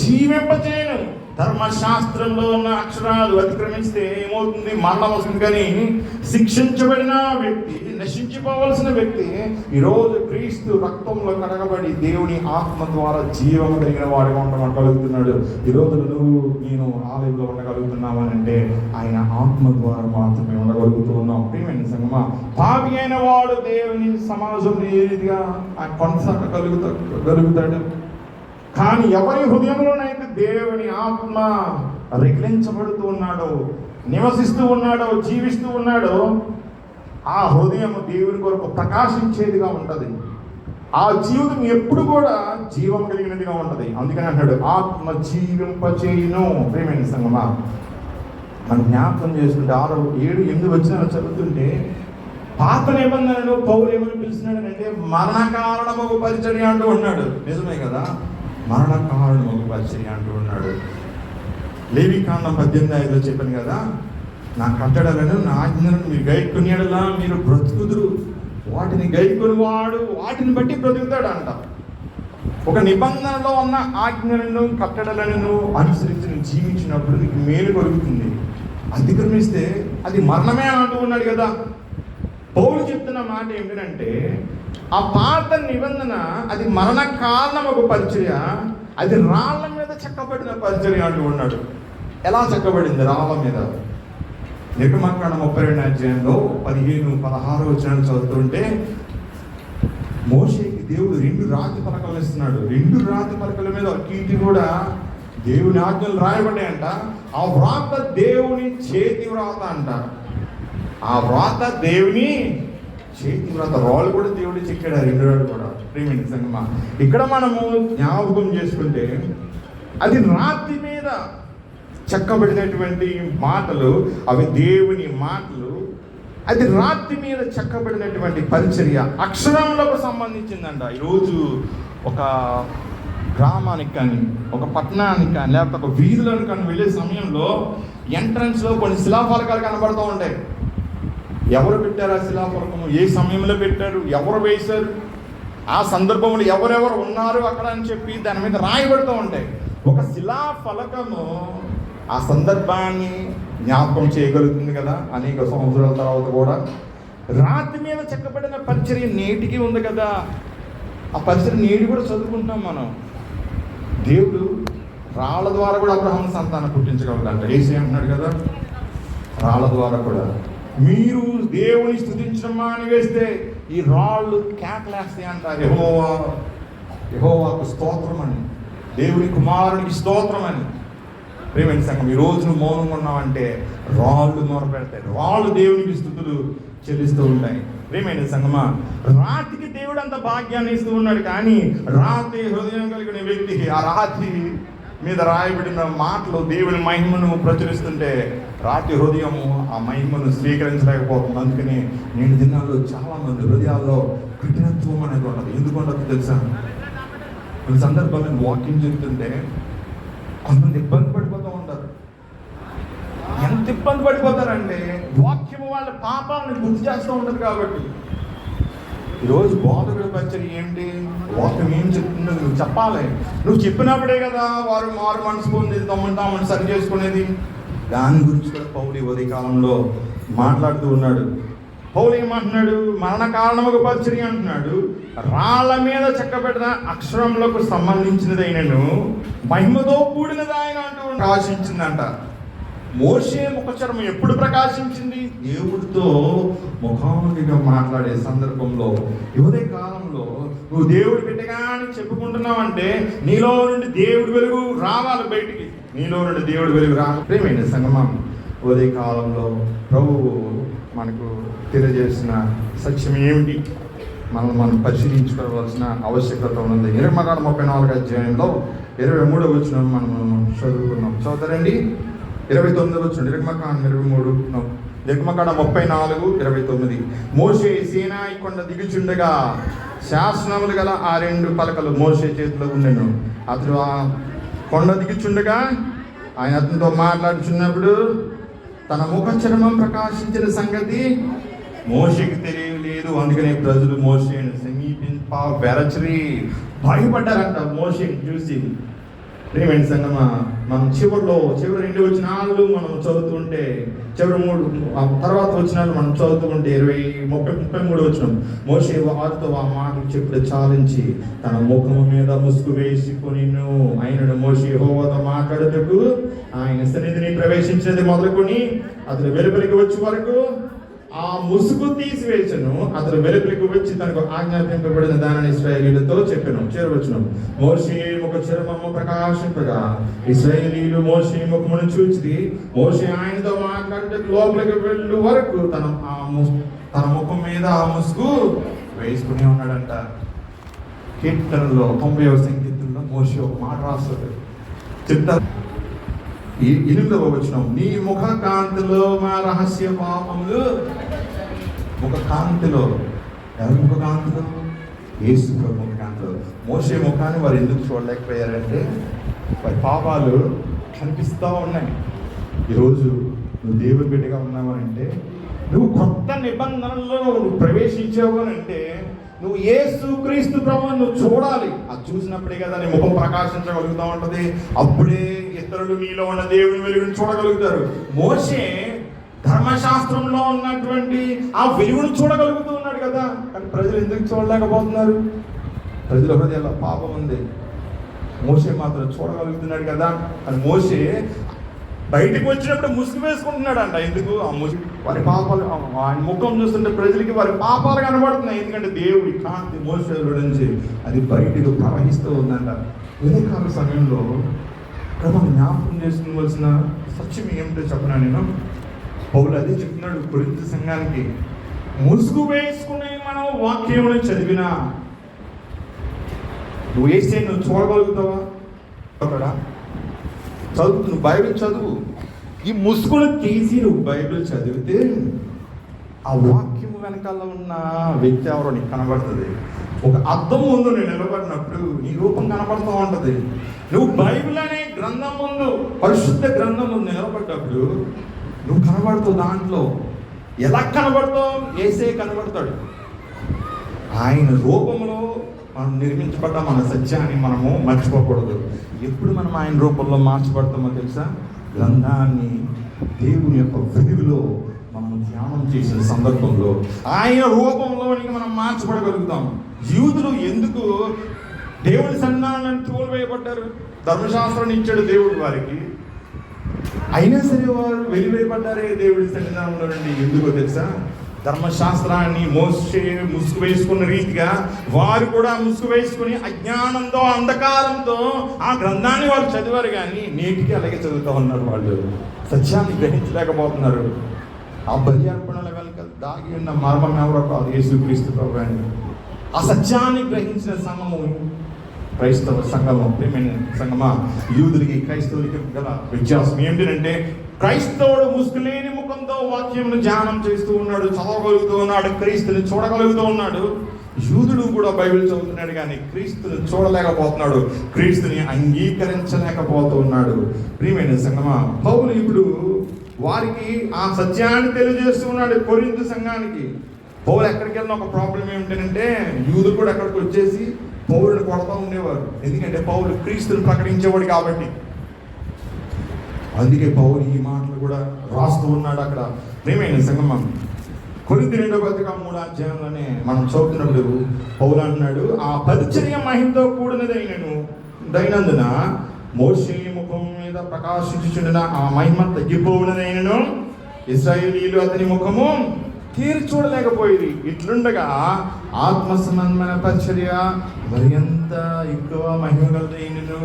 జీవింపచేయను. ధర్మశాస్త్రంలో ఉన్న అక్షరాలు అతిక్రమిస్తే ఏమవుతుంది? మరణం వస్తుంది. కానీ శిక్షించబడిన వ్యక్తి, నశించిపోవలసిన వ్యక్తి ఈరోజు క్రీస్తు రక్తంలో కడగబడి దేవుని ఆత్మ ద్వారా జీవం కలిగిన వాడిగా ఉండగలుగుతున్నాడు. ఈరోజు నువ్వు నేను ఆలయంలో ఉండగలుగుతున్నావు అంటే ఆయన ఆత్మ ద్వారా మాత్రమే ఉండగలుగుతూ ఉన్నాం. ప్రియమైన సంగమా, పాపి అయిన వాడు దేవుని సమాజంలో ఏ రీతిగా కొనసాగలుగుతాడు? కానీ ఎవరి హృదయంలోనైతే దేవుని ఆత్మ రగిలించబడుతూ ఉన్నాడో, నివసిస్తూ ఉన్నాడో, జీవిస్తూ ఉన్నాడో, ఆ హృదయం దేవుని కొరకు ప్రకాశించేదిగా ఉంటుంది. ఆ జీవితం ఎప్పుడు కూడా జీవం కలిగినదిగా ఉంటుంది. అందుకని అంటాడు, ఆత్మ జీవింపచేయును. ప్రియమైన సంగమా, మనం జ్ఞాపకం చేసుకుంటే 6, 7, 8 వచనాలు చదువుతుంటే పాత నిబంధనను పౌలు ఏమని పిలుస్తున్నాడు అంటే మరణకారణము పరిచర్య అంటూ ఉన్నాడు. నిజమే కదా? మరణ కారణం ఒక పరిచర్య అంటూ ఉన్నాడు. లేవికాండం 18:5 చెప్పాను కదా, నా కట్టడలను నా ఆజ్ఞలను మీరు గైకొనియడలా మీరు బ్రతుకుదురు, వాటిని గైకొని వాడు వాటిని బట్టి బ్రతుకుతాడు అంట. ఒక నిబంధనలో ఉన్న ఆజ్ఞలను కట్టడలను అనుసరించి జీవించినప్పుడు నీకు మేలు కలుగుతుంది. అతిక్రమిస్తే అది మరణమే అంటూ ఉన్నాడు కదా. పౌలు చెప్తున్న మాట ఏంటంటే, ఆ పాత నిబంధన అది మరణ కారణం ఒక పరిచర్య, అది రాళ్ల మీద చెక్కబడిన పరిచర్య అంటూ ఉన్నాడు. ఎలా చెక్కబడింది రాళ్ల మీద? నిర్గమకాండం 32 15-16 వచనాలు చదువుతుంటే, మోషేకి దేవుడు 2 రాతి పలకలు ఇస్తున్నాడు. 2 రాతి పలకల మీద అటు కూడా దేవుని ఆజ్ఞలు రాయబడ్డాయంట. ఆ వ్రాత దేవుని చేతి వ్రాత అంట. ఆ వ్రాత దేవుని చేతి వ్రాత, రాళ్ళు కూడా దేవుడు చెక్కాడు, 2 రాళ్ళు కూడా. ప్రియమైన సంగమా, ఇక్కడ మనము జ్ఞాపకం చేసుకుంటే అది రాతి మీద చెక్కబడినటువంటి మాటలు, అవి దేవుని మాటలు. అది రాతి మీద చెక్కబడినటువంటి పరిచర్య అక్షరములకు సంబంధించిందంట. ఈరోజు ఒక గ్రామానికి కానీ, ఒక పట్టణానికి కానీ, లేకపోతే ఒక వీధులను కానీ వెళ్ళే సమయంలో ఎంట్రన్స్లో కొన్ని శిలాఫలకాలు కనబడుతూ ఉంటాయి. ఎవరు పెట్టారు ఆ శిలాఫలకము, ఏ సమయంలో పెట్టారు, ఎవరు వేశారు, ఆ సందర్భంలో ఎవరెవరు ఉన్నారు అక్కడ అని చెప్పి దాని మీద రాయబడుతూ ఉంటాయి. ఒక శిలాఫలకము ఆ సందర్భాన్ని జ్ఞాపకం చేయగలుగుతుంది కదా, అనేక సంవత్సరాల తర్వాత కూడా. రాతి మీద చెక్కబడిన పరిచర్య నేటికి ఉంది కదా. ఆ పరిచర్య నేటి కూడా చదువుకుంటున్నాం మనం. దేవుడు రాళ్ళ ద్వారా కూడా అబ్రహాము సంతానం పుట్టించగలడంట. యేసయ్య అంటున్నాడు కదా, రాళ్ళ ద్వారా కూడా మీరు దేవుని స్తుతించడం మానివేస్తే ఈ రాళ్ళు కేకలేస్తాయి అంట. యెహోవాకు స్తోత్రం అని, దేవుని కుమారునికి స్తోత్రం అని. ప్రియమైన సంఘం, ఈ రోజు నువ్వు మౌనంగా ఉన్నావంటే రాళ్ళు మొరపెడతాయి, రాళ్ళు దేవునికి స్తుతులు చెల్లిస్తూ ఉంటాయి. ప్రియమైన సంఘమా, రాతికి దేవుడు అంత భాగ్యాన్ని ఇస్తూ ఉన్నాడు, కానీ రాతి హృదయం కలిగిన వ్యక్తికి ఆ రాతి మీద రాయబడిన మాటలు దేవుని మహిమను ప్రచురిస్తుంటే రాతి హృదయము ఆ మహిమను స్వీకరించలేకపోతుంది. అందుకని నేను దినాల్లో చాలా మంది హృదయాల్లో కఠినత్వం అనేది ఉండదు. ఎందుకు ఉండదు తెలుసా? కొన్ని సందర్భాల్లో వాకింగ్ చెప్తుంటే కొంతమంది ఇబ్బంది పడిపోతూ ఉంటారు. ఎంత ఇబ్బంది పడిపోతారంటే వాక్యము వాళ్ళ పాపాలను గుర్తు చేస్తూ ఉంటుంది. కాబట్టి ఈరోజు బోధకుడి పరిచర్య ఏంటి? వాక్యం ఏం చెప్తుందో నువ్వు చెప్పాలి. నువ్వు చెప్పినప్పుడే కదా వారు మారు మనసు పొంది తామని సరి చేసుకునేది. దాని గురించి కూడా పౌలు ఉదయ కాలంలో మాట్లాడుతూ ఉన్నాడు. పౌలు ఏమంటున్నాడు? మరణ కారణముగా పరిచర్య అంటున్నాడు. రాళ్ళ మీద చెక్కబెట్టిన అక్షరములకు సంబంధించినదైనను మహిమతో కూడినది ఆయన అంటూ ప్రకాశించిందంట. మోషే ముఖచర్మం ఎప్పుడు ప్రకాశించింది? దేవుడితో ముఖాముఖిగా మాట్లాడే సందర్భంలో. ఉదయ కాలంలో నువ్వు దేవుడి బిడ్డగాని చెప్పుకుంటున్నావంటే నీలో నుండి దేవుడి వెలుగు రావాలి బయటికి. నీలో నుండి దేవుడి వెలుగు రావాలి. ప్రియమైన సంగమం, ఉదయ కాలంలో ప్రభువు మనకు తెలియజేసిన సత్యం ఏమిటి? మనం పరిశీలించుకోవాల్సిన ఆవశ్యకత ఉన్నది. 34 23 వచనం మనము చదువుకున్నాం. చదువుతారండి. 29 వచనం, నిర్గమకాండం 23, నిర్గమకాండం 34:29. మోషే సీనాయి కొండ దిగుచుండగా శాసనములు గల ఆ 2 పలకలు మోషే చేతిలో ఉండెను. అతడు ఆ కొండ దిగుచుండగా ఆయన అతనితో మాట్లాడుచున్నప్పుడు తన ముఖ చర్మం ప్రకాశించిన సంగతి మోషేకి తెలియలేదు. అందుకనే ప్రజలు మోషేను సమీపింప వెరచరి భయపడ్డారంట మోషేని చూసి. ప్రియమైన సంగమా, మనం చివరి 2 వచనాలు మనం చదువుతుంటే, చివరి 3 తర్వాత వచనాలు మనం చదువుతుంటే 33 వచనం, మోషే వారితో ఆ మాటలు చెప్పుడు చాలించి తన ముఖము మీద ముసుగు వేసుకొని ఆయనను మోషే యెహోవాతో మాట్లాడుటకు ఆయన సన్నిధిని ప్రవేశించినది మొదలుకొని అతను వెలుపలికి వచ్చే వరకు ఆ ముసుగు తీసివేసను. అతను వెలుపలికి వచ్చి తనకు ఆజ్ఞాపింపబడిన దానిని ఇశ్రాయేలీయులతో చెప్పెను. చేరవచ్చును. మోషే ముఖ చర్మము ప్రకాశింపగా ఇశ్రాయేలీయులు మోషే ముఖమును చూచి మోషే ఆయనతో మాట్లాడటకు లోపలికి వెళ్ళు వరకు తన ముఖం మీద ఆ ముసుగు వేసుకుని ఉన్నాడంట. కీర్తనలో 90వ సంకీర్తనలో మోషే ఒక మాట రాస్తాడు, చెప్తారు. 8వ వచనం, నీ ముఖ కాంతిలో మా రహస్య పాపములు. ముఖ కాంతిలో, ఎవరి ముఖ కాంతిలో? యేసు ప్రభు ముఖాంతో. మోషే ముఖాన్ని వారు ఎందుకు చూడలేకపోయారంటే వారి పాపాలు కనిపిస్తూ ఉన్నాయి. ఈరోజు నువ్వు దేవుని బిడ్డగా ఉన్నావనంటే, నువ్వు కొత్త నిబంధనల్లో నువ్వు ప్రవేశించావు అంటే నువ్వు యేసు క్రీస్తు ప్రభువును నువ్వు చూడాలి. అది చూసినప్పుడే కదా నీ ముఖం ప్రకాశించగలుగుతూ ఉంటుంది. అప్పుడే ఇతరులు నీలో ఉన్న దేవుని వెలుగుని చూడగలుగుతారు. మోషే ధర్మశాస్త్రంలో ఉన్నటువంటి ఆ వెలుగును చూడగలుగుతూ ఉన్నాడు కదా, కానీ ప్రజలు ఎందుకు చూడలేకపోతున్నారు? ప్రజల హృదయాల్లో పాపం ఉంది. మోషే మాత్రం చూడగలుగుతున్నాడు కదా. కానీ మోషే బయటకు వచ్చినప్పుడు ముసుగు వేసుకుంటున్నాడు అంట. ఎందుకు? ఆ ముసుగు వారి పాపాలు, ఆయన ముఖం చూస్తుంటే ప్రజలకి వారి పాపాలు కనబడుతున్నాయి. ఎందుకంటే దేవుడి కాంతి మోషేలో నుంచి అది బయటకు ప్రవహిస్తూ ఉందంట. ఉదయకాల సమయంలో మనం జ్ఞాపకం చేసుకోవాల్సిన సత్యం ఏమిటో చెప్పనా నేను. పౌలు అదే చెప్తున్నాడు కొరింథీ సంఘానికి. ముసుగు వేసుకుని మనం వాక్యమును చదివినా నువ్వు వేస్తే నువ్వు చూడగలుగుతావా? చదువు, నువ్వు బైబిల్ చదువు. ఈ ముసుగును తీసి నువ్వు బైబిల్ చదివితే ఆ వాక్యము వెనకాల ఉన్న వ్యక్తి ఎవరో నీకు కనబడుతుంది. ఒక అద్దం ముందు నేను నిలబడినప్పుడు నీ రూపం కనబడుతూ ఉంటుంది. నువ్వు బైబిల్ అనే గ్రంథం ముందు, పరిశుద్ధ గ్రంథం ముందు నిలబడ్డప్పుడు నువ్వు కనబడుతావు. దాంట్లో ఎలా కనబడతావు? యేసే కనబడతాడు. ఆయన రూపంలో మనం నిర్మించబడ్డ మన సత్యాన్ని మనము మర్చిపోకూడదు. ఎప్పుడు మనం ఆయన రూపంలో మార్చబడతామో తెలుసా? గ్రంథాన్ని దేవుని యొక్క వెలుగులో మనం ధ్యానం చేసిన సందర్భంలో ఆయన రూపంలోనికి మనం మార్చబడగలుగుతాం. యూదులు ఎందుకు దేవుని సన్నిధానాన్ని తోలువేయబడ్డారు? ధర్మశాస్త్రాన్ని ఇచ్చాడు దేవుడు వారికి, అయినా సరే వారు వెలివేయబడ్డారే దేవుడి సన్నిధానంలో నుండి. ఎందుకో తెలుసా? ధర్మశాస్త్రాన్ని మోసే ముసుగు వేసుకున్న రీతిగా వారు కూడా ముసుగు వేసుకుని అజ్ఞానంతో, అంధకారంతో ఆ గ్రంథాన్ని వారు చదివారు. కానీ నేటికి అలాగే చదువుతూ ఉన్నారు. వాళ్ళు సత్యాన్ని గ్రహించలేకపోతున్నారు. ఆ బలి అర్పణల వెనుక దాగి ఉన్న మర్మం ఎవరో కాదు, యేసుక్రీస్తు ప్రభు అని. ఆ సత్యాన్ని గ్రహించిన సంఘము క్రైస్తవ సంఘము. ప్రేమైన సంఘమా, యూదులకి క్రైస్తవులకి గల వ్యత్యాసం ఏంటంటే, క్రైస్తవుడు ముసుగులేని ముఖంతో వాక్యంను ధ్యానం చేస్తూ ఉన్నాడు, చదవగలుగుతూ ఉన్నాడు, క్రీస్తుని చూడగలుగుతూ ఉన్నాడు. యూదుడు కూడా బైబిల్ చదువుతున్నాడు కానీ క్రీస్తుని చూడలేకపోతున్నాడు, క్రీస్తుని అంగీకరించలేకపోతూ ఉన్నాడు. ప్రియమైన సంఘమా, పౌలు ఇప్పుడు వారికి ఆ సత్యాన్ని తెలియజేస్తూ ఉన్నాడు కొరింథీ సంఘానికి. పౌలు ఎక్కడికి వెళ్ళిన ఒక ప్రాబ్లం ఏమిటంటే, యూదులు కూడా అక్కడికి వచ్చేసి పౌలుని కొడతా ఉండేవారు. ఎందుకంటే పౌలు క్రీస్తుని ప్రకటించేవాడు కాబట్టి. అందుకే పౌలు ఈ మాటలు కూడా రాస్తూ ఉన్నాడు అక్కడ. ప్రియమైన సంగమం, కొరింథీ 2:3 మనం చదువుతున్నప్పుడు పౌలు అంటున్నాడు, ఆ పరిచర్య మహిమతో కూడినదైనందున మోషే ముఖం మీద ప్రకాశించుచుండిన ఆ మహిమ తగ్గిపోవునదైనను ఇశ్రాయేలీయులు అతని ముఖము తీరి చూడలేకపోయింది. ఇట్లుండగా ఆత్మ సంబంధమైన పరిచర్య మరింత ఎక్కువ మహిమ గలదైనను.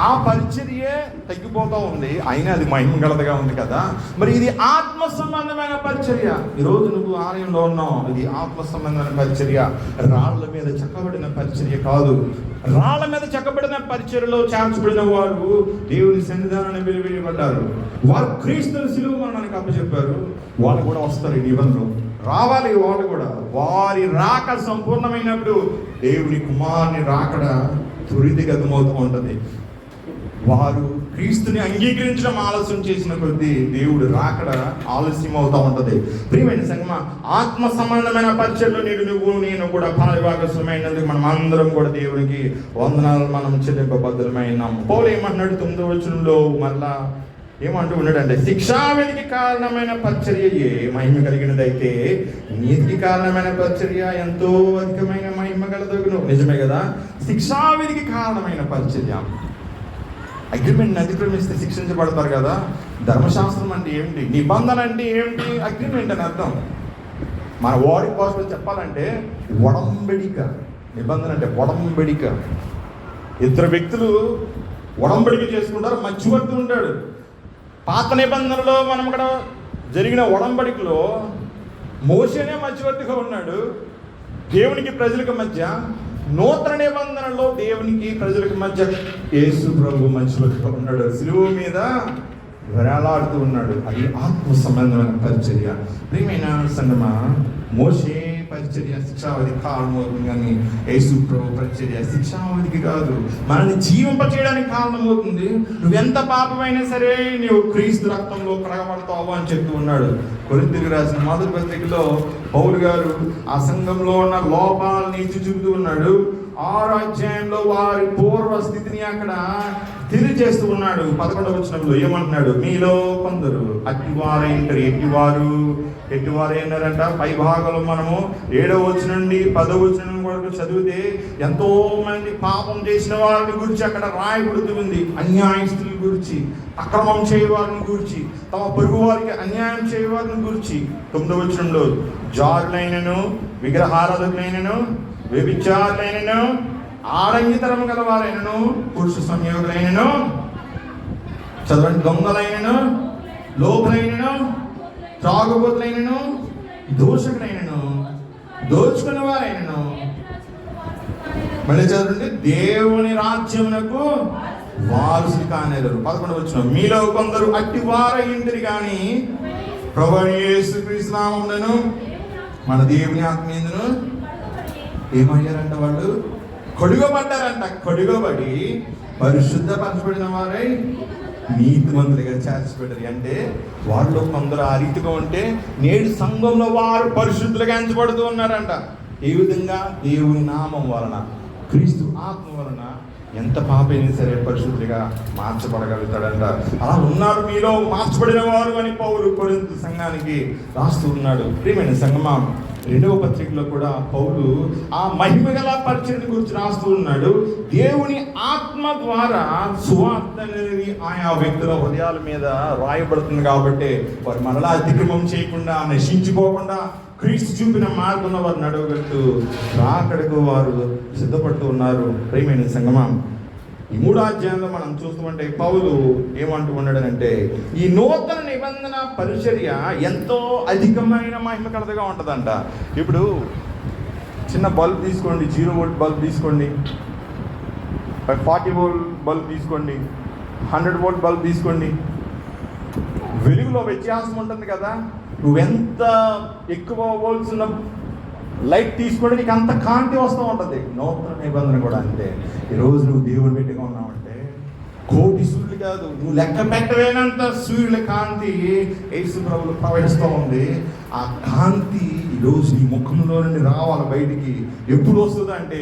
ఆ పరిచర్యే తగ్గిపోతూ ఉంది, అయినా అది మహిమ గలదిగా ఉంది కదా. మరి ఇది ఆత్మ సంబంధమైన పరిచర్య. ఈరోజు నువ్వు ఆలయంలో ఉన్నావు, ఇది ఆత్మ సంబంధమైన పరిచర్య. రాళ్ల మీద చెక్కబడిన పరిచర్య కాదు. రాళ్ల మీద చెక్కబడిన పరిచర్యలో చేర్చబడిన వారు దేవుని సన్నిధానాన్ని వెలువెయ్యబడ్డారు. వారు క్రీస్తుని సిలువ మరణానికి అప్పచెప్పారు. వాళ్ళు కూడా వస్తారు ఈ నిబంధనలు, రావాలి వాళ్ళు కూడా. వారి రాక సంపూర్ణమైనప్పుడు దేవుని కుమారుని రాకడ త్వరితగతమవుతూ ఉంటుంది. వారు క్రీస్తుని అంగీకరించడం ఆలస్యం చేసిన కొద్దీ దేవుడు రాకడ ఆలస్యం అవుతూ ఉంటుంది. ప్రియమైన సంగమా, ఆత్మ సంబంధమైన పరిచర్యలో నువ్వు నేను కూడా భాగస్వామైనందుకు మనం అందరం కూడా దేవునికి వందనాలు మనం చెల్లింపబద్ధులమైనాం. పౌలు ఏమంటున్నాడు 9వ వచనంలో మళ్ళా ఏమంటూ ఉన్నాడంటే, శిక్షావిధికి కారణమైన పరిచర్యయే మహిమ కలిగినదైతే నీతికి కారణమైన పరిచర్య ఎంతో అధికమైన మహిమ కలదగును. నిజమే కదా? శిక్షావిధికి కారణమైన పరిచర్య, అగ్రిమెంట్ని అతిక్రమిస్తే శిక్షించబడతారు కదా. ధర్మశాస్త్రం అంటే ఏమిటి? నిబంధన అంటే ఏమిటి? అగ్రిమెంట్ అని అర్థం. మన వాడి కోసం చెప్పాలంటే ఒడంబడిక. నిబంధన అంటే ఒడంబడిక. ఇద్దరు వ్యక్తులు ఒడంబడిక చేసుకుంటారు, మధ్యవర్తి ఉంటాడు. పాత నిబంధనలో మనం ఇక్కడ జరిగిన ఒడంబడికలో మోషేనే మధ్యవర్తిగా ఉన్నాడు దేవునికి ప్రజలకు మధ్య. నూతన నిబంధనలో దేవునికి ప్రజలకు మధ్య యేసు ప్రభు మధ్యవర్తిగా ఉన్నాడు, సిలువ మీద వేలాడుతూ ఉన్నాడు. అది ఆత్మ సంబంధమైన పరిచర్య. ప్రియమైన సంగమా, మోషే పరిచర్య శిక్షావధి కారణమవుతుంది, కానీ యేసు ప్రభు పరిచర్య శిక్షావధికి కాదు, మనల్ని జీవింపచేయడానికి కారణమవుతుంది. నువ్వెంత పాపమైనా సరే నీవు క్రీస్తు రక్తంలో కడగబడతావు అని చెప్తూ ఉన్నాడు. కొరింథీయులకు రాసిన మొదటి పత్రికలో పౌలు గారు ఆ సంఘంలో ఉన్న లోపాలని చూపుతూ ఉన్నాడు. 6వ అధ్యాయంలో వారి పూర్వ స్థితిని అక్కడ తెలియజేస్తూ ఉన్నాడు. 11వ వచనంలో ఏమంటున్నాడు? మీలో కొందరు అట్టివారైంటారు. ఎట్టివారైనారంట. పై భాగంలో మనము 7వ వచనం నుండి 10వ వచనం వరకు చదివితే ఎంతో మంది పాపం చేసిన వారిని గురించి అక్కడ రాయబడుతుంది. అన్యాయస్తుల గురించి, అక్రమం చేయవారిని గురించి, తమ పొరుగు వారికి అన్యాయం చేయవారిని గురించి. 9వ వచనంలో జారులైనను, విగ్రహారాధకులైనను, వ్యభిచారులైనను, ఆడంగితరము గలవారైనను, పురుష సంయోగులైనను, చదవండి, దొంగలైనను, లోపులైనను, త్రాగుబోతులైనను, దోషకులైనను, దోచుకున్న వారైనను, మళ్ళీ చదవండి, దేవుని రాజ్యమునకు వారసులు కానేరు. 11వ వచనం, మీలో కొందరు అట్టి వారైంటిరి కానీ ప్రభువైన యేసుక్రీస్తు నామమున మన దేవుని ఆత్మయందును ఏమయ్యారంట? వాళ్ళు కొడుగబడ్డారంట. కొడుగబడి పరిశుద్ధపరచబడిన వారై నీతిమంతులుగా చేర్చబడ్డారు. అంటే వాళ్ళు కొందరు ఆ రీతిగా ఉంటే నేడు సంఘంలో వారు పరిశుద్ధులుగా ఎంచబడుతూ ఉన్నారంట. ఈ విధంగా దేవుని నామం వలన, క్రీస్తు ఆత్మ వలన ఎంత పాపైనా సరే పరిశుద్ధులుగా మార్చబడగలుగుతాడంట. అలా ఉన్నారు మీలో మార్చబడిన వారు అని పౌలు కొరింథీ సంఘానికి రాస్తూ ఉన్నాడు. ప్రియమైన సంగమా, 2వ పత్రికలో కూడా పౌలు ఆ మహిమ గల పరిచర్యను గురించి రాస్తూ ఉన్నాడు. దేవుని ఆత్మ ద్వారా సువార్త అనేది ఆయా వ్యక్తుల హృదయాల మీద రాయబడుతుంది కాబట్టి వారు మరలా అతిక్రమం చేయకుండా, నశించిపోకుండా క్రీస్తు చూపిన మార్గంలో వారు నడవగలుగుతూ రాకడకు వారు సిద్ధపడుతూ ఉన్నారు. ప్రియమైన సంగమా, ఈ 3వ అధ్యాయంలో మనం చూస్తుంటే పౌలు ఏమంటూ ఉన్నాడనంటే, ఈ నూతన నిబంధన పరిచర్య ఎంతో అధికమైన మహిమ కలదగా ఉంటుందంట. ఇప్పుడు చిన్న బల్బ్ తీసుకోండి, 0 వోల్ట్ బల్బ్ తీసుకోండి, 40 వోల్ట్ బల్బ్ తీసుకోండి, 100 వోల్ట్ బల్బ్ తీసుకోండి. వెలుగులో వ్యత్యాసం ఉంటుంది కదా. నువ్వెంత ఎక్కువ వోల్ట్స్ ఉన్న లైట్ తీసుకుంటే నీకు అంత కాంతి వస్తూ ఉంటుంది. నూతన నిబంధన కూడా అంతే. ఈరోజు నువ్వు దేవుని బిడ్డగా ఉన్నావంటే కోటి సూర్యులు కాదు, నువ్వు లెక్క పెట్టలేనంత సూర్యుల కాంతి యేసు ప్రభువులో ప్రవహిస్తూ ఉంది. ఆ కాంతి ఈరోజు నీ ముఖంలో నుండి రావాలి బయటికి. ఎప్పుడు వస్తుంది అంటే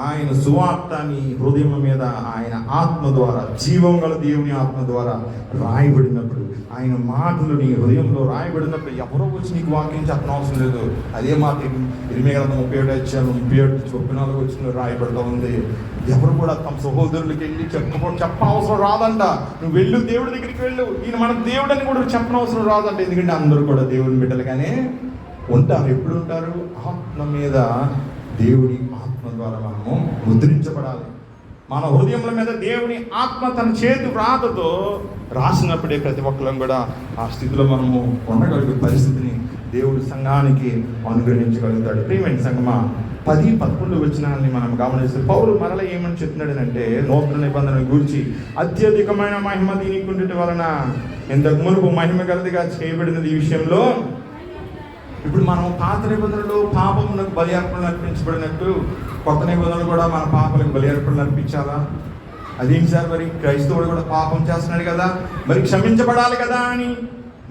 ఆయన సువార్త నీ హృదయం మీద ఆయన ఆత్మ ద్వారా, జీవం గల దేవుని ఆత్మ ద్వారా రాయబడినప్పుడు, ఆయన మాటలు నీ హృదయంలో రాయబడినప్పుడు ఎవరో వచ్చి నీకు వాక్యం చెప్పడం అవసరం లేదు. అదే మాట ఇరిమియా గ్రంథం 37:34 వచ్చిన రాయబడుతూ ఉంది. ఎవరు కూడా తమ సహోదరులకి వెళ్ళి చెప్పనవసరం రాదంట. నువ్వు వెళ్ళు, దేవుడి దగ్గరికి వెళ్ళు, ఈయన మన దేవుడు అని కూడా చెప్పనవసరం రాదంట. ఎందుకంటే అందరూ కూడా దేవుని బిడ్డలుగానే ఉంటారు. ఎప్పుడు ఉంటారు? ఆత్మ మీద, దేవుని ఆత్మ ద్వారా మనము ముద్రించబడాలి. మన హృదయముల మీద దేవుని ఆత్మ తన చేతి వ్రాతతో రాసినప్పుడే ప్రతి ఒక్కరం కూడా ఆ స్థితిలో మనము ఉండగలిగే పరిస్థితిని దేవుడి సంఘానికి అనుగ్రహించగలుగుతాడు. ప్రియమైన సంఘమా, 10-11 వచనాలని మనం గమనిస్తే పౌలు మరల ఏమని చెప్తున్నాడనంటే, నూతన నిబంధన గురించి అత్యధికమైన మహిమ దీనికి ఉండటం వలన ఇంతకు మునుపు మహిమ గలదిగా చేయబడినది. ఈ విషయంలో ఇప్పుడు మనం పాత నిబంధనలు పాపములకు బలి అర్పణలు అర్పించబడినట్టు కొత్త నిబంధనలు కూడా మన పాపలకు బలి అర్పణలు అర్పించాలా? అదేంటి సార్, మరి క్రైస్తవుడు కూడా పాపం చేస్తున్నాడు కదా, మరి క్షమించబడాలి కదా అని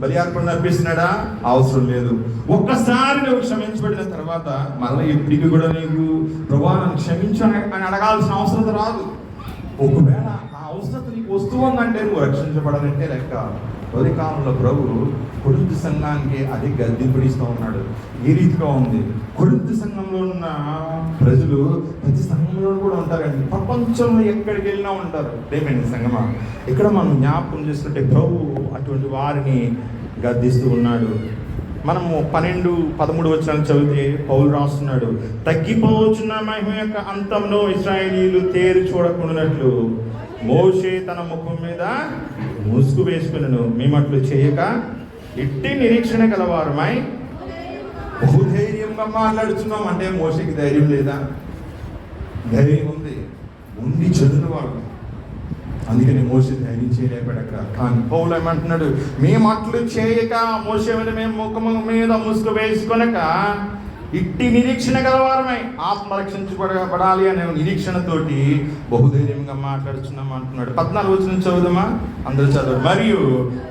బలి అర్పణలు అర్పిస్తున్నాడా? అవసరం లేదు. ఒక్కసారి నువ్వు క్షమించబడిన తర్వాత మరలా ఎప్పటికీ కూడా నీకు ప్రభువా నన్ను క్షమించు అని అడగాల్సిన అవసరం రాదు. ఒకవేళ ఆ అవసరం నీకు వస్తూ ఉందంటే నువ్వు రక్షించబడాలంటే లెక్క. తొలి కాలంలో ప్రభు కొరింథీ సంఘానికి అది గద్దింపుడిస్తూ ఉన్నాడు. ఏ రీతిగా ఉంది? కొరింథీ సంఘంలో ఉన్న ప్రజలు ప్రతి సంఘంలో కూడా ఉంటారండి. ప్రపంచంలో ఎక్కడికి వెళ్ళినా ఉంటారు. ప్రియమైన సంఘమా, ఇక్కడ మనం జ్ఞాపకం చేసుకుంటే ప్రభు అటువంటి వారిని గద్దిస్తూ ఉన్నాడు. మనము 12-13 వచనాలు చదివితే పౌలు రాస్తున్నాడు, తగ్గిపోవచ్చున్న మహిమ యొక్క అంతంలో ఇశ్రాయేలీయులు తేరు చూడకుండానట్లు మోషే తన ముఖం మీద ముసుగు వేసుకున్నాను, మేమట్లు చేయక ఇట్టి నిరీక్షణ గలవారమై బహుధైర్యంగా మాట్లాడుతున్నాం. అంటే మోషేకి ధైర్యం లేదా? ధైర్యం ఉంది, ఉండి చదువువాడు. అందుకని మోషే ధైర్యం చేయలేపాడు అక్కడ. కానీ పౌలు ఏమంటున్నాడు, మేము అట్లు చేయక, మోషే మీద మేము ముఖం మీద ముసుగు వేసుకొనక ఇట్టి నిరీక్షణ గలవారమై ఆత్మ రక్షించబడాలి అనే నిరీక్షణతోటి బహుధైర్యంగా మాట్లాడుతున్నాం అంటున్నాడు. 14 వచనం చదువుదామా? అందరూ చదవండి. మరియు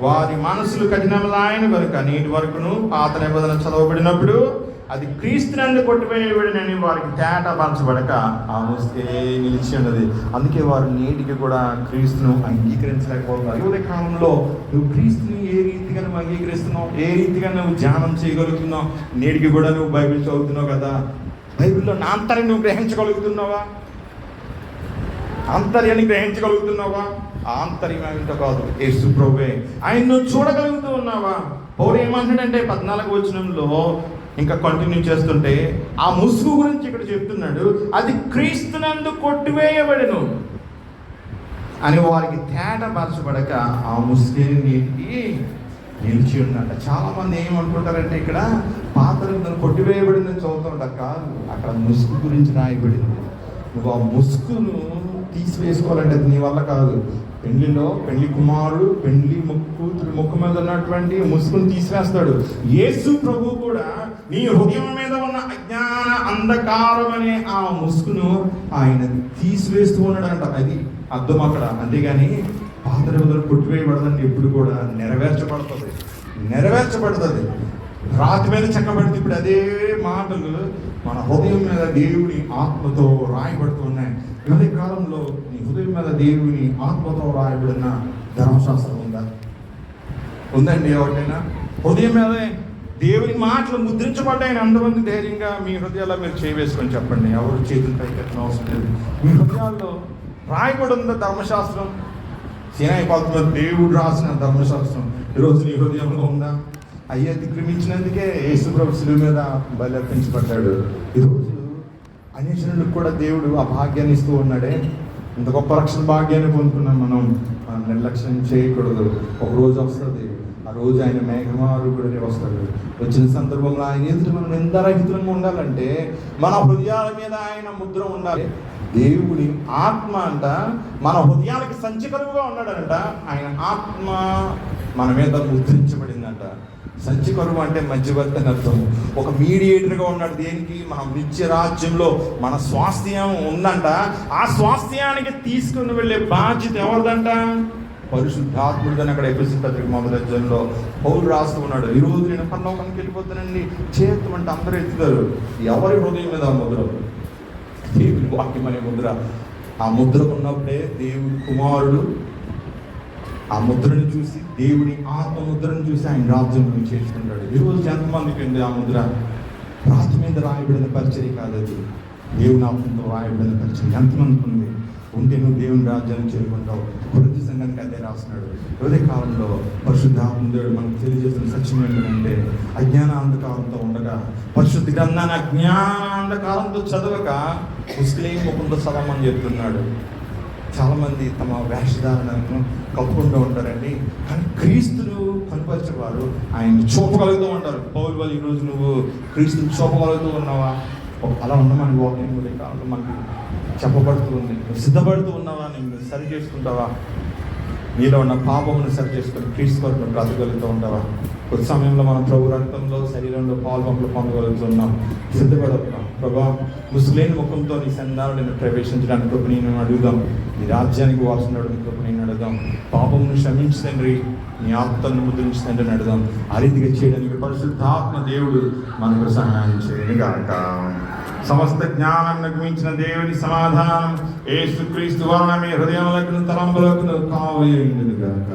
వారి మనసులు కఠినములైన కనుక నేటి వరకును పాత నిబంధన చదవబడినప్పుడు అది క్రీస్తునందు కొట్టివేయబడినని వారికి తేటపరచబడక ఆ ముసుకే నిలిచి ఉన్నది. అందుకే వారు నేటికి కూడా క్రీస్తును అంగీకరించలేకపోతున్నారు. యువత కాలంలో నువ్వు క్రీస్తుని ఏ రీతిగా నువ్వు అంగీకరిస్తున్నావు, ఏ రీతిగా నువ్వు ధ్యానం చేయగలుగుతున్నావు? నేటికి కూడా నువ్వు బైబిల్ చదువుతున్నావు కదా, బైబిల్లో నా ఆంతర్యాన్ని నువ్వు గ్రహించగలుగుతున్నావా? ఆంతర్యాన్ని గ్రహించగలుగుతున్నావా? ఆంతర్యం ఏమిటో కాదు, యేసు ప్రభువే. ఆయన నువ్వు చూడగలుగుతూ ఉన్నావా? పౌలు ఏమంటాడంటే 14 వచనంలో ఇంకా కంటిన్యూ చేస్తుంటే ఆ ముసుగు గురించి ఇక్కడ చెప్తున్నాడు. అది క్రీస్తునందు కొట్టివేయబడెను అని వారికి తేటపరచబడక ఆ ముసుగే నీటికి నిలిచి ఉన్నట్ట. చాలా మంది ఏమనుకుంటారంటే ఇక్కడ పాత నిబంధన కొట్టివేయబడిందని చదువుతుంట కాదు, అక్కడ ముసుగు గురించి రాయబడింది. నువ్వు ఆ ముసుగును తీసివేసుకోవాలంటే అది నీ వల్ల కాదు. పెళ్లిలో పెళ్లి కుమారుడు పెళ్లి కూతురు ముక్కు మీద ఉన్నటువంటి ముసుగును తీసివేస్తాడు. యేసు ప్రభు కూడా నీ హృదయం మీద ఉన్న అజ్ఞాన అంధకారం అనే ఆ ముసుగును ఆయన తీసివేస్తూ ఉన్నాడంట. అది అర్థం అక్కడ. అంతేగాని పాత నిబంధన కొట్టివేయబడదండి, ఎప్పుడు కూడా నెరవేర్చబడుతుంది. రాతి మీద చెక్కబడితే ఇప్పుడు అదే మాటలు మన హృదయం మీద దేవుని ఆత్మతో రాయబడుతూ ఉన్నాయి. ఇదే కాలంలో నీ హృదయం మీద దేవుని ఆత్మతో రాయబడిన ధర్మశాస్త్రం ఉందండి? ఎవరికైనా హృదయం మీద దేవుని మాటలు ముద్రించబడ్డాయని అంతమంది ధైర్యంగా మీ హృదయాల్లో మీరు చేయవేసుకొని చెప్పండి. ఎవరు చేతులు పైకి ఎత్తడం అవసరం లేదు. మీ హృదయాల్లో రాయబడి ఉందా ధర్మశాస్త్రం? సీనాయి పర్వతంలో దేవుడు రాసిన ధర్మశాస్త్రం ఈరోజు నీ హృదయంలో ఉందా? అయ్యే అతిక్రమించినందుకే యేసు ప్రభు శిలువ మీద బలి అర్పించబడ్డాడు. ఈరోజు అన్యజనులకు కూడా దేవుడు ఆ భాగ్యాన్ని ఇస్తూ ఉన్నాడే. ఇంత గొప్ప రక్షణ భాగ్యాన్ని పొందుకున్నాం మనం నిర్లక్ష్యం చేయకూడదు. ఒక రోజు వస్తుంది, ఆ రోజు ఆయన మేఘమారుడునే వస్తాడు. వచ్చిన సందర్భంలో ఆయన ఎదురు మనం నిందారహితంగా ఉండాలంటే మన హృదయాల మీద ఆయన ముద్ర ఉండాలి. దేవుని ఆత్మ అంట మన హృదయాలకి సంచికరువుగా ఉన్నాడంట. ఆయన ఆత్మ మన మీద ముద్రించబడిందంట. సంచికరువు అంటే మధ్యవర్తి అని అర్థం. ఒక మీడియేటర్గా ఉన్నాడు. దేనికి? మన నిత్య రాజ్యంలో మన స్వాస్థ్యం ఉందంట. ఆ స్వాస్థ్యానికి తీసుకుని వెళ్ళే బాధ్యత ఎవరిదంట? పరిశుద్ధాత్ముడిదని అక్కడ ఎఫెసీ పత్రిక 1వ అధ్యాయంలో పౌలు రాస్తూ ఉన్నాడు. ఈరోజు నేను పరలోకానికి వెళ్ళిపోతానండి చేస్తామంటే అందరూ ఎత్తుతారు. ఎవరి హృదయం మీద ఆ ముద్ర? దేవుని వాక్యం అనే ముద్ర. ఆ ముద్ర ఉన్నప్పుడే దేవుని కుమారుడు ఆ ముద్రను చూసి, దేవుని ఆత్మ ముద్రను చూసి ఆయన రాజ్యంలో చేర్చుకుంటాడు. ఈరోజు ఎంతమందికి ఉంది ఆ ముద్ర? రాతి మీద రాయబడిన పరిచర్య కాదు, అది దేవుని ఆత్మతో రాయబడిన పరిచర్య. ఎంతమందికి ఉంది? ఉంటే నువ్వు దేవుని రాజ్యాన్ని చేరుకుంటావు. కొరింథీ సంఘానికి అదే రాస్తున్నాడు. అదే కాలంలో పరిశుద్ధాత్ముడు మనకు తెలియజేస్తున్న సత్యం ఏంటంటే అజ్ఞానాంధకారంతో ఉండగా, పరిశుద్ధ గ్రంథాన్ని అజ్ఞానాంధకారంతో చదవక ముస్లిం ముఖంతో చదవమని చెప్తున్నాడు. చాలామంది తమ వేషధారణను కప్పుకుంటూ ఉంటారండి, కానీ క్రీస్తును కనుపరిచేవారు ఆయన చూపగలుగుతూ ఉంటారు. పౌలు వాళ్ళు ఈరోజు నువ్వు క్రీస్తుని చూపగలుగుతూ ఉన్నావా? అలా ఉండమని వాక్యం కాలంలో మనకి చెప్పబడుతూ ఉంది. నువ్వు సిద్ధపడుతూ ఉన్నావా? నువ్వు సరి చేసుకుంటావా? నీలో ఉన్న పాపమును సరి చేసుకొని క్రీస్తు కొరకు బ్రతకగలుగుతూ ఉంటావా? కొద్ది సమయంలో మనం ప్రభు రక్తంలో శరీరంలో పాల్పంపులు పొందగలుగుతున్నాం. సిద్ధపడుతున్నాం. ప్రభా, ముసులేని ముఖంతో నీ సన్నిధానంలో నేను ప్రవేశించడానికి కృప నేను అడుగుదాం. నీ రాజ్యానికి వాల్సినప్పుడు నీ కృప నేను అడుగుదాం. పాపమును క్షమించి తండ్రి, నీ ఆత్మను ముద్రించి తండ్రిని అడుగుదాం. ఆ రీతిగా చేయడానికి పరిశుద్ధాత్మ దేవుడు మనకు సహాయం చేయని గాక. సమస్త జ్ఞానాన్ని మించిన దేవుని సమాధానం యేసుక్రీస్తు వలన మీ హృదయములకు తలంపులకు కావలియుండును గాక.